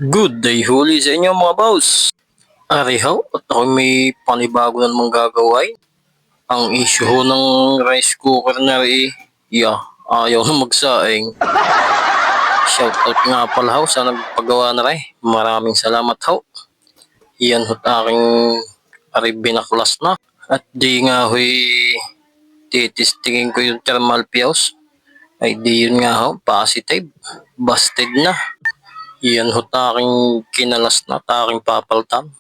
Good day huli sa inyo mga boss. Arihaw at ako may panibago na namang gagawin. Ang issue ho ng rice cooker na ayaw na magsaing. Shoutout nga pala ho sa nagpagawa na rin. Maraming salamat ho. Yan ho't aking binaklas na. At di nga ho'y titistingin ko yung thermal fuse. Ay di yun nga ho, positive. Busted na. Yan ho't aking kinalas na, aking papaltan.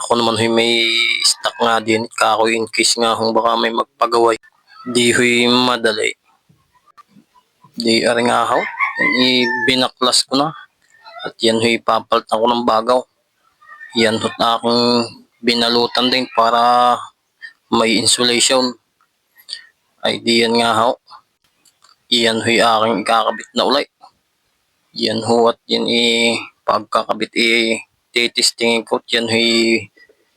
Ako naman huy may stock nga din, kako in case nga kung baka may magpagaway. Di huy madali. Di ari nga ho, binaklas ko na. At yan huy papaltan ko ng bagaw. Yan ho't aking binalutan din para may insulation. Ay di yan nga ho. Yan huy aking kakabit na ulay. Yan ho at yan pagkakabit titistingin ko. Yan huy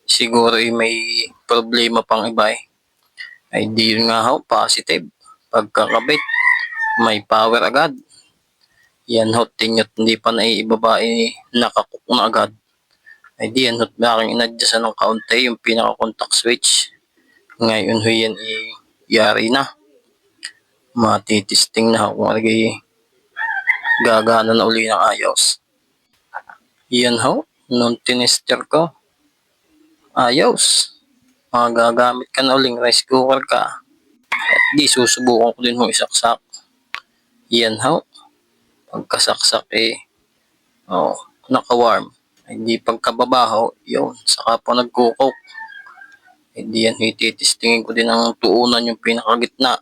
siguro may problema pang iba ay di yun nga ho, positive. Pagkakabit may power agad. Yan ho, tinyot hindi pa naiibaba nakakook na agad. Ay di yan ho, aking inadyasan ng kaunti yung pinaka contact switch. Ngayon ho yan yari na. Matitisting na ho kung alagay gagana na uli ng ayos. Yan ho, nung tinester ko, ayos. Magagamit ka na uling rice cooker ka. At di susubukan ko din ho isaksak. Yan ho. Pagkasaksak naka-warm. Ay di pagkababaho, yun, saka pa nagkukok. Ay di yan, titistingin ko din ang tuunan yung pinakagitna.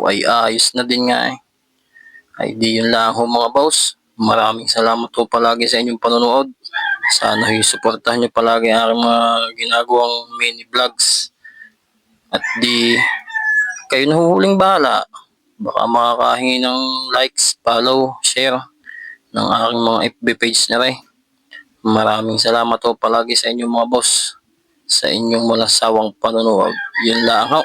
Ay ayos na din nga Ay di yun lang ho mga boss. Maraming salamat po palagi sa inyong panonood. Sana suportahan nyo palagi ang aking mga ginagawang mini vlogs. At di kayo na huling bahala. Baka makakahingi ng likes, follow, share ng aking mga FB page na rin. Maraming salamat po palagi sa inyong mga boss. Sa inyong walang sawang panonood. Yun lang ho.